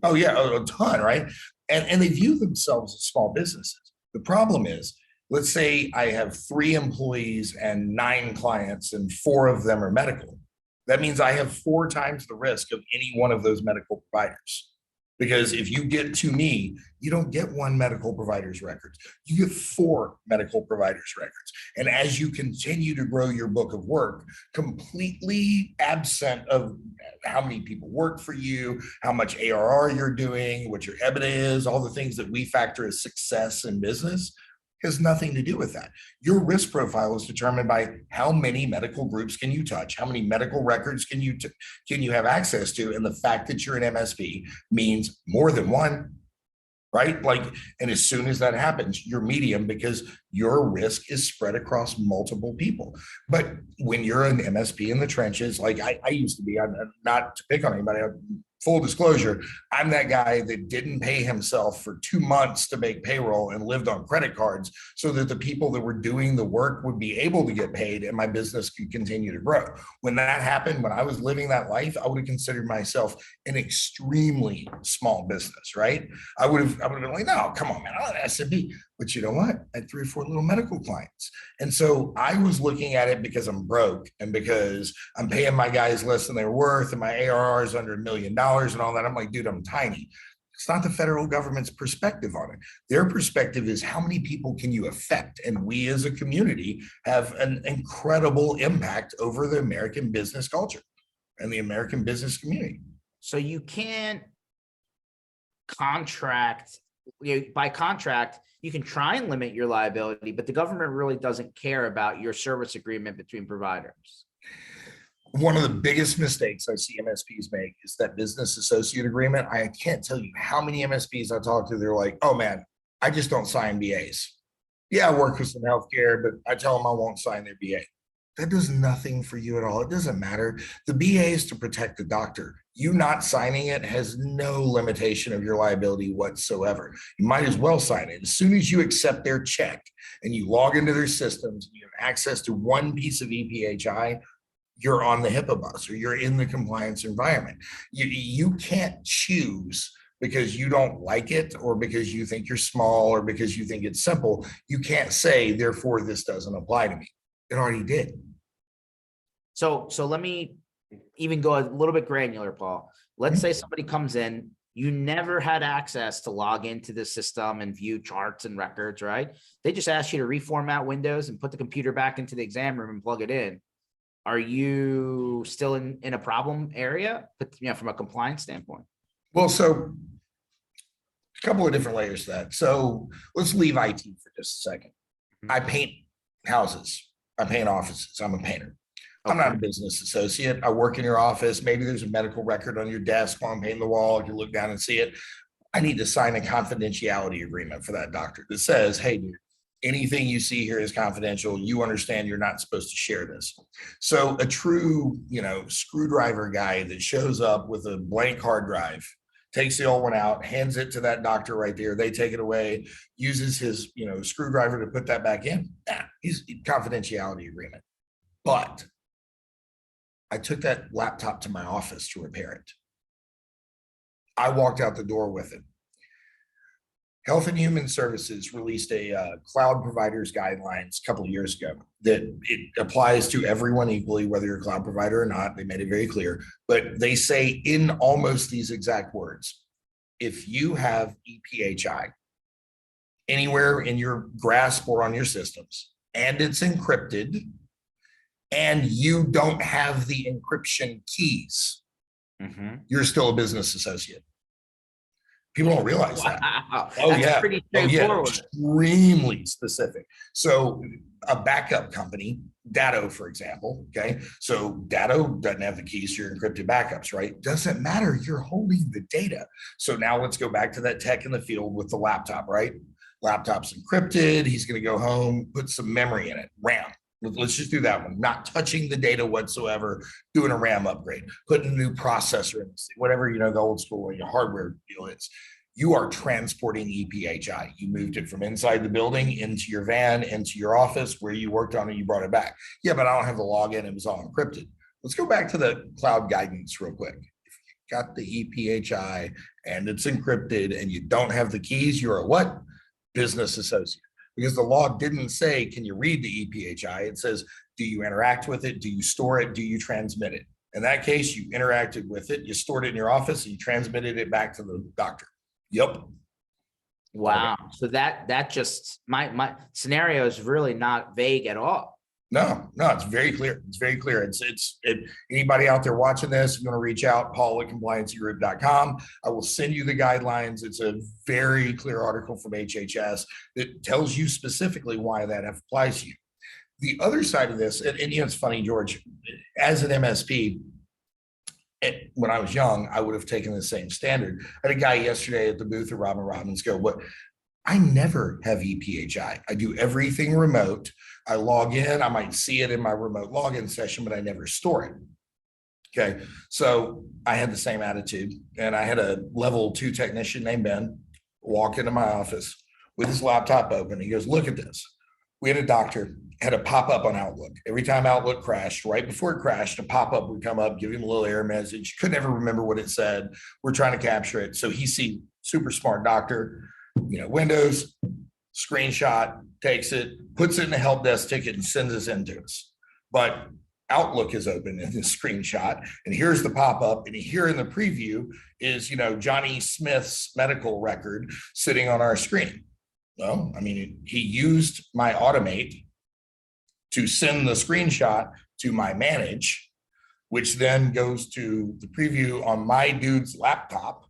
Oh yeah, a ton, right? And they view themselves as small businesses. The problem is, let's say I have 3 employees and 9 clients, and 4 of them are medical. That means I have 4 times the risk of any one of those medical providers. Because if you get to me, you don't get 1 medical provider's records. You get 4 medical providers' records. And as you continue to grow your book of work, completely absent of how many people work for you, how much ARR you're doing, what your EBITDA is, all the things that we factor as success in business, has nothing to do with that. Your risk profile is determined by how many medical groups can you touch, how many medical records can you have access to, and the fact that you're an MSP means more than 1, right? Like, and as soon as that happens, you're medium because your risk is spread across multiple people. But when you're an MSP in the trenches, like I used to be, I'm not to pick on anybody, full disclosure, I'm that guy that didn't pay himself for 2 months to make payroll and lived on credit cards so that the people that were doing the work would be able to get paid and my business could continue to grow. When that happened, when I was living that life, I would have considered myself an extremely small business, right? I would have been like, no, come on, man, I'm an SMB. But you know what? I had 3 or 4 little medical clients. And so I was looking at it because I'm broke and because I'm paying my guys less than they're worth and my ARR is under $1 million and all that. I'm like, dude, I'm tiny. It's not the federal government's perspective on it. Their perspective is how many people can you affect? And we as a community have an incredible impact over the American business culture and the American business community. So you can't contract, by contract, you can try and limit your liability, but the government really doesn't care about your service agreement between providers. One of the biggest mistakes I see MSPs make is that business associate agreement. I can't tell you how many MSPs I talk to. They're like, oh man, I just don't sign BAs. Yeah, I work with some healthcare, but I tell them I won't sign their BA. That does nothing for you at all. It doesn't matter. The BA is to protect the doctor. You not signing it has no limitation of your liability whatsoever. You might as well sign it. As soon as you accept their check and you log into their systems, and you have access to one piece of EPHI, you're on the HIPAA bus or you're in the compliance environment. You can't choose because you don't like it or because you think you're small or because you think it's simple. You can't say, therefore, this doesn't apply to me. It already did. So let me even go a little bit granular, Paul. Let's say somebody comes in, you never had access to log into the system and view charts and records, right? They just ask you to reformat Windows and put the computer back into the exam room and plug it in. Are you still in a problem area, but from a compliance standpoint? Well, so a couple of different layers to that. So let's leave IT for just a second. I paint houses. I paint offices. I'm a painter. I'm not a Okay. business associate. I work in your office. Maybe there's a medical record on your desk while I'm painting the wall. You look down and see it. I need to sign a confidentiality agreement for that doctor that says, hey, dude, anything you see here is confidential. You understand you're not supposed to share this. So a true, screwdriver guy that shows up with a blank hard drive, takes the old one out, hands it to that doctor right there. They take it away, uses his, screwdriver to put that back in. He's confidentiality agreement. But I took that laptop to my office to repair it. I walked out the door with it. Health and Human Services released a cloud providers guidelines a couple of years ago that it applies to everyone equally, whether you're a cloud provider or not. They made it very clear, but they say in almost these exact words, if you have EPHI anywhere in your grasp or on your systems, and it's encrypted, and you don't have the encryption keys, you're still a business associate. People don't realize that. Wow. Oh, That's yeah. pretty Oh, yeah. straightforward. Extremely specific. So a backup company, Datto, for example, okay? So Datto doesn't have the keys to your encrypted backups, right? Doesn't matter. You're holding the data. So now let's go back to that tech in the field with the laptop, right? Laptop's encrypted. He's going to go home, put some memory in it, RAM. Let's just do that one. Not touching the data whatsoever, doing a RAM upgrade, putting a new processor in, whatever, the old school hardware deal is. You are transporting EPHI. You moved it from inside the building into your van, into your office where you worked on it, you brought it back. Yeah, but I don't have the login. It was all encrypted. Let's go back to the cloud guidance real quick. If you got the EPHI and it's encrypted and you don't have the keys, you're a what? Business associate. Because the law didn't say, can you read the EPHI? It says, do you interact with it? Do you store it? Do you transmit it? In that case, you interacted with it, you stored it in your office, and you transmitted it back to the doctor. Yep. Wow. So that just my scenario is really not vague at all. No, it's very clear. It's very clear. It's anybody out there watching this, if you want to reach out, paul@compliancygroup.com. I will send you the guidelines. It's a very clear article from HHS that tells you specifically why that applies to you. The other side of this, and it's funny, George, as an MSP, when I was young, I would have taken the same standard. I had a guy yesterday at the booth at Robin Robbins go, what? I never have EPHI. I do everything remote. I log in, I might see it in my remote login session, but I never store it. Okay, so I had the same attitude, and I had a level 2 technician named Ben walk into my office with his laptop open. He goes, look at this. We had a doctor, had a pop-up on Outlook. Every time Outlook crashed, right before it crashed, a pop-up would come up, give him a little error message. Couldn't ever remember what it said. We're trying to capture it. So he sees super smart doctor, Windows, screenshot, takes it, puts it in a help desk ticket and sends us into us. But Outlook is open in the screenshot, and here's the pop-up, and here in the preview is, Johnny Smith's medical record sitting on our screen. Well, he used my automate to send the screenshot to my manage, which then goes to the preview on my dude's laptop.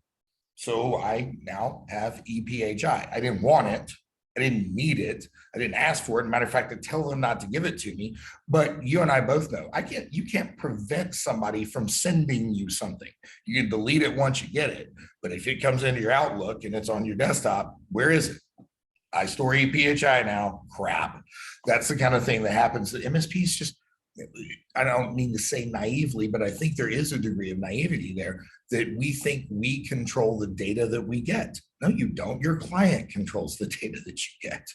So I now have EPHI. I didn't want it. I didn't need it. I didn't ask for it. Matter of fact, I tell them not to give it to me. But you and I both know you can't prevent somebody from sending you something. You can delete it once you get it. But if it comes into your Outlook and it's on your desktop, where is it? I store EPHI now. Crap. That's the kind of thing that happens. The MSPs just, I don't mean to say naively, but I think there is a degree of naivety there that we think we control the data that we get. No, you don't. Your client controls the data that you get.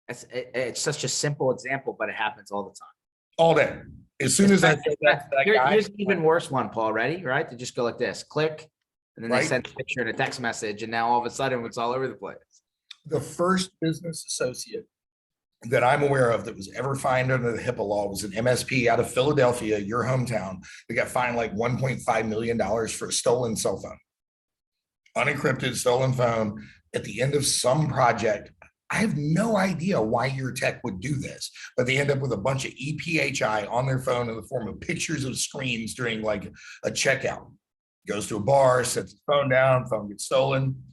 It's such a simple example, but it happens all the time. All day. As soon as I say that guy, here's an even worse one, Paul. Ready? Right? They just go like this, click, and then they send a picture and a text message, and now all of a sudden it's all over the place. The first business associate that I'm aware of that was ever fined under the HIPAA law was an MSP out of Philadelphia, your hometown, that got fined like $1.5 million for a stolen cell phone. Unencrypted stolen phone at the end of some project. I have no idea why your tech would do this, but they end up with a bunch of EPHI on their phone in the form of pictures of screens during like a checkout. Goes to a bar, sets his phone down, phone gets stolen.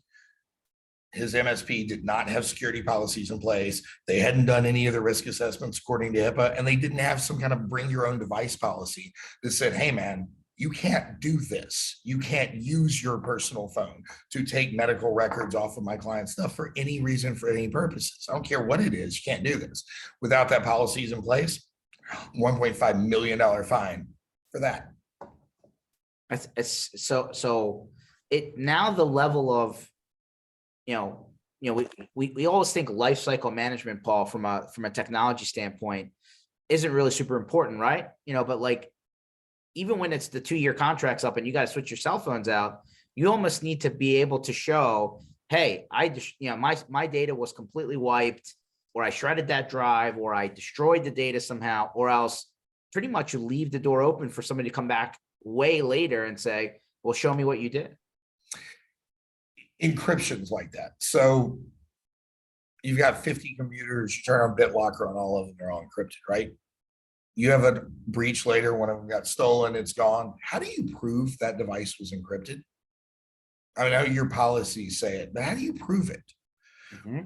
his MSP did not have security policies in place. They hadn't done any of the risk assessments according to HIPAA, and they didn't have some kind of bring your own device policy that said, hey man, you can't do this. You can't use your personal phone to take medical records off of my client's stuff for any reason, for any purposes. I don't care what it is. You can't do this. Without that policies in place, $1.5 million fine for that. So it now the level of, we always think life cycle management, Paul, from a technology standpoint, isn't really super important, right? But like, even when it's the 2-year contract's up and you got to switch your cell phones out, you almost need to be able to show, hey, my data was completely wiped, or I shredded that drive, or I destroyed the data somehow, or else pretty much you leave the door open for somebody to come back way later and say, well, show me what you did. Encryption's like that. So you've got 50 computers, you turn on BitLocker on all of them, they're all encrypted, right? You have a breach later, one of them got stolen, it's gone. How do you prove that device was encrypted? I know your policies say it, but how do you prove it? Mm-hmm.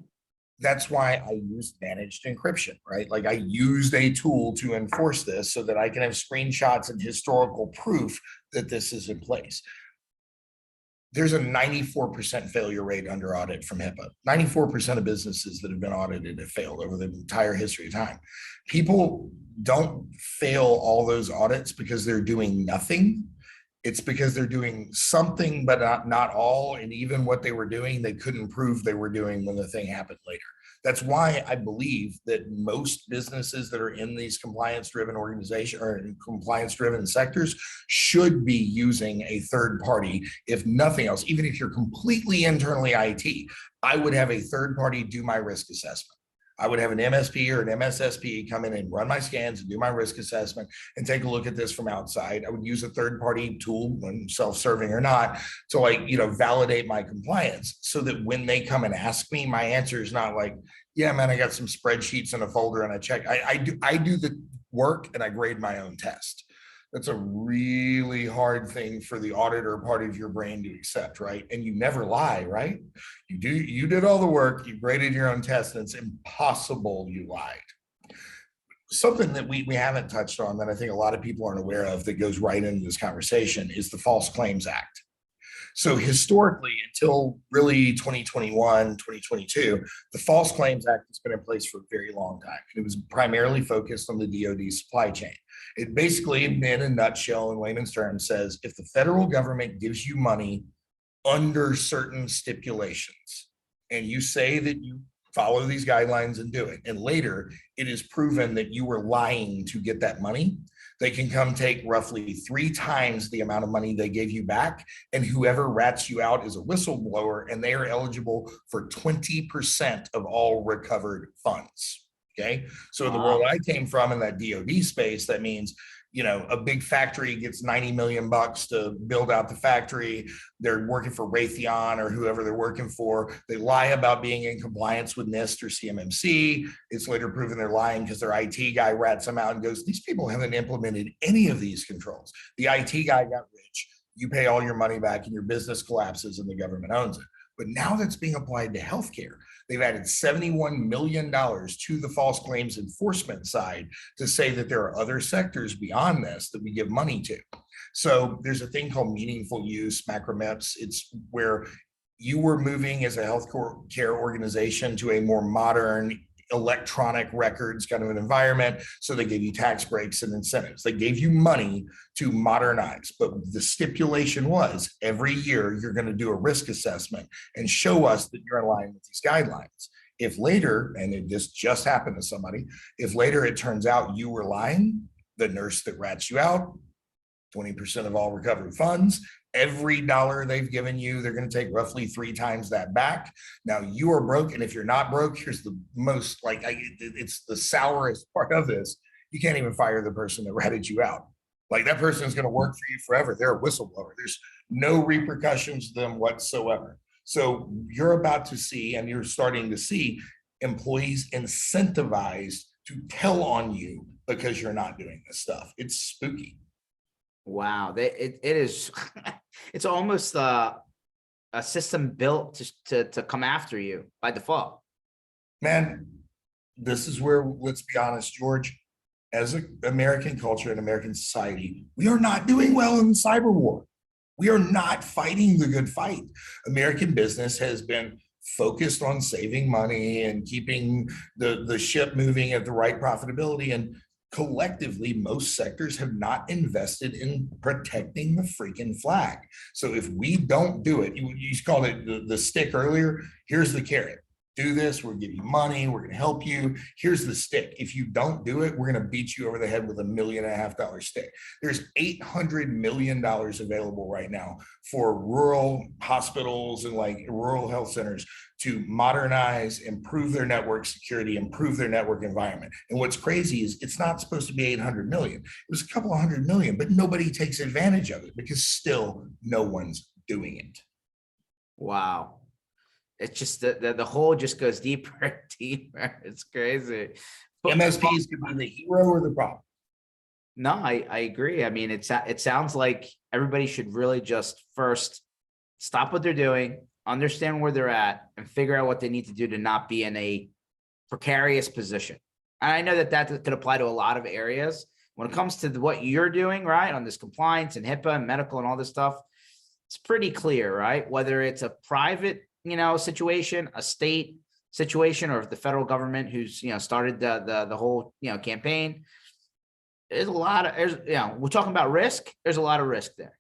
That's why I use managed encryption, right? Like I used a tool to enforce this so that I can have screenshots and historical proof that this is in place. There's a 94% failure rate under audit from HIPAA. 94% of businesses that have been audited have failed over the entire history of time. People don't fail all those audits because they're doing nothing. It's because they're doing something, but not all. And even what they were doing, they couldn't prove they were doing when the thing happened later. That's why I believe that most businesses that are in these compliance-driven organizations or in compliance-driven sectors should be using a third party, if nothing else. Even if you're completely internally IT, I would have a third party do my risk assessment. I would have an MSP or an MSSP come in and run my scans and do my risk assessment and take a look at this from outside. I would use a third-party tool, when self-serving or not, to validate my compliance so that when they come and ask me, my answer is not like, yeah, man, I got some spreadsheets in a folder and I check. I do the work and I grade my own test. That's a really hard thing for the auditor part of your brain to accept, right? And you never lie, right? You did all the work, you graded your own test, and it's impossible you lied. Something that we haven't touched on that I think a lot of people aren't aware of that goes right into this conversation is the False Claims Act. So historically, until really 2021, 2022, the False Claims Act has been in place for a very long time. It was primarily focused on the DoD supply chain. It basically, in a nutshell, in layman's terms, says if the federal government gives you money under certain stipulations, and you say that you follow these guidelines and do it, and later it is proven that you were lying to get that money, they can come take roughly 3 times the amount of money they gave you back, and whoever rats you out is a whistleblower, and they are eligible for 20% of all recovered funds. Okay, so in the world I came from, in that DoD space, that means a big factory gets 90 million bucks to build out the factory. They're working for Raytheon or whoever they're working for. They lie about being in compliance with NIST or CMMC. It's later proven they're lying because their IT guy rats them out and goes, these people haven't implemented any of these controls. The IT guy got rich. You pay all your money back and your business collapses and the government owns it. But now that's being applied to healthcare. They've added $71 million to the false claims enforcement side to say that there are other sectors beyond this that we give money to. So there's a thing called meaningful use, macromeps. It's where you were moving as a healthcare organization to a more modern electronic records kind of an environment. So they gave you tax breaks and incentives. They gave you money to modernize. But the stipulation was every year you're going to do a risk assessment and show us that you're in line with these guidelines. If later, and this just happened to somebody, if later it turns out you were lying, the nurse that rats you out, 20% of all recovered funds, every dollar they've given you, they're going to take roughly 3 times that back. Now you are broke. And if you're not broke, here's the most it's the sourest part of this. You can't even fire the person that ratted you out. Like that person is going to work for you forever. They're a whistleblower. There's no repercussions to them whatsoever. So you're about to see, and you're starting to see, employees incentivized to tell on you because you're not doing this stuff. It's spooky. Wow, it is. It's almost a system built to come after you by default. Man, this is where, let's be honest, George, as an American culture and American society, we are not doing well in the cyber war. We are not fighting the good fight. American business has been focused on saving money and keeping the ship moving at the right profitability. And collectively, most sectors have not invested in protecting the freaking flag. So if we don't do it, you called it the stick earlier, here's the carrot. Do this, we'll give you money, we're going to help you. Here's the stick. If you don't do it, we're going to beat you over the head with $1.5 million stick. There's $800 million available right now for rural hospitals and like rural health centers to modernize, improve their network security, improve their network environment. And what's crazy is it's not supposed to be 800 million. It was a couple of $100 million, but nobody takes advantage of it because still no one's doing it. Wow. It's just the hole just goes deeper and deeper. It's crazy. But MSPs could be the hero or the problem. no, I agree. I mean, it sounds like everybody should really just first stop what they're doing, understand where they're at, and figure out what they need to do to not be in a precarious position. And I know that could apply to a lot of areas. When it comes to what you're doing, right, on this compliance and HIPAA and medical and all this stuff, it's pretty clear, right? Whether it's a private situation, a state situation, or if the federal government who's, started the whole, campaign, there's a lot of, we're talking about risk. There's a lot of risk there.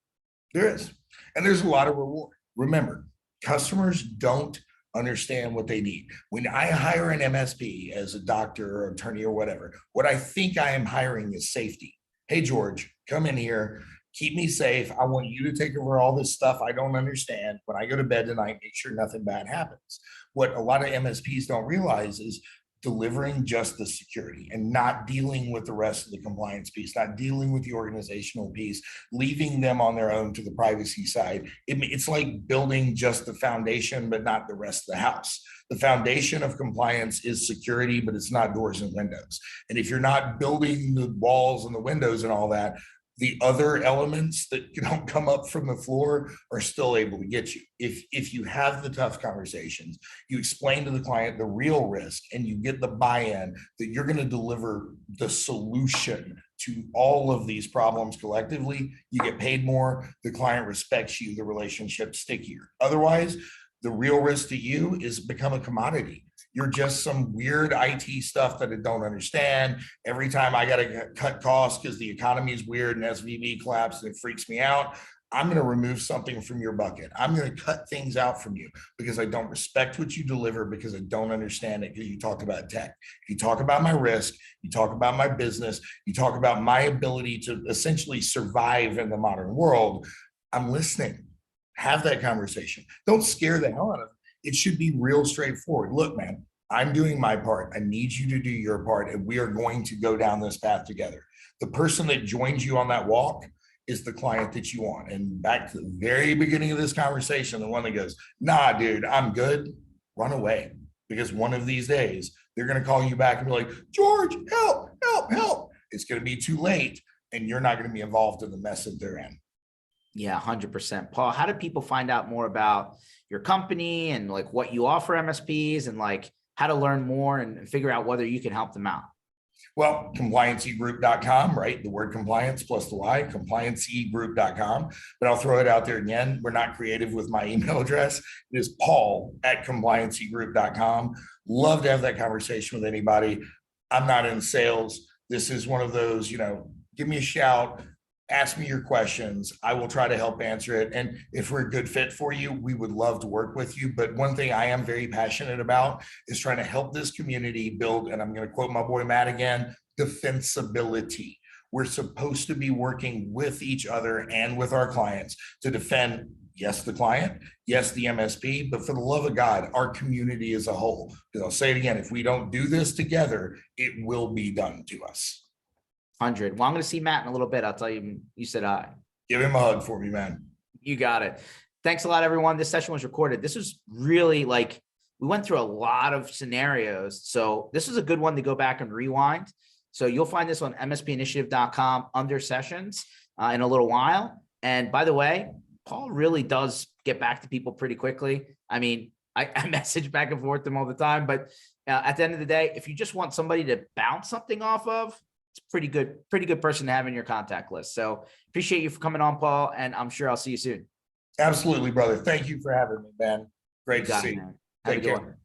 There is. And there's a lot of reward. Remember, customers don't understand what they need. When I hire an MSP as a doctor or attorney or whatever, what I think I am hiring is safety. Hey, George, come in here. Keep me safe. I want you to take over all this stuff I don't understand. When I go to bed tonight, make sure nothing bad happens. What a lot of MSPs don't realize is delivering just the security and not dealing with the rest of the compliance piece, not dealing with the organizational piece, leaving them on their own to the privacy side. It's like building just the foundation, but not the rest of the house. The foundation of compliance is security, but it's not doors and windows. And if you're not building the walls and the windows and all that, the other elements that don't come up from the floor are still able to get you. If you have the tough conversations, you explain to the client the real risk, and you get the buy-in that you're going to deliver the solution to all of these problems collectively, you get paid more, the client respects you, the relationship's stickier. Otherwise, the real risk to you is become a commodity. You're just some weird IT stuff that I don't understand. Every time I got to cut costs because the economy is weird and SVB collapsed and it freaks me out, I'm going to remove something from your bucket. I'm going to cut things out from you because I don't respect what you deliver, because I don't understand it, because you talk about tech. You talk about my risk, you talk about my business, you talk about my ability to essentially survive in the modern world. I'm listening. Have that conversation. Don't scare the hell out of it. It should be real straightforward. Look, man, I'm doing my part. I need you to do your part, and we are going to go down this path together. The person that joins you on that walk is the client that you want. And back to the very beginning of this conversation, the one that goes, nah, dude, I'm good, run away. Because one of these days, they're going to call you back and be like, George, help, help, help. It's going to be too late, and you're not going to be involved in the mess that they're in. Yeah, 100%. Paul, how do people find out more about your company and like what you offer MSPs, and like how to learn more and figure out whether you can help them out? Well, compliancygroup.com, right? The word compliance plus the Y, compliancygroup.com. But I'll throw it out there again. We're not creative with my email address. It is paul@compliancygroup.com. Love to have that conversation with anybody. I'm not in sales. This is one of those, give me a shout. Ask me your questions. I will try to help answer it. And if we're a good fit for you, we would love to work with you. But one thing I am very passionate about is trying to help this community build, and I'm going to quote my boy Matt again, defensibility. We're supposed to be working with each other and with our clients to defend, yes, the client, yes, the MSP, but for the love of God, our community as a whole. Because I'll say it again, if we don't do this together, it will be done to us. 100. Well, I'm going to see Matt in a little bit. I'll tell you, you said hi. Give him a hug for me, man. You got it. Thanks a lot, everyone. This session was recorded. This was really we went through a lot of scenarios. So this is a good one to go back and rewind. So you'll find this on mspinitiative.com under sessions in a little while. And by the way, Paul really does get back to people pretty quickly. I mean, I message back and forth them all the time, but at the end of the day, if you just want somebody to bounce something off of, it's pretty good person to have in your contact list. So appreciate you for coming on, Paul, and I'm sure I'll see you soon. Absolutely, brother. Thank you for having me, man. Great to Got it, see you. man. Have a Take good care. one.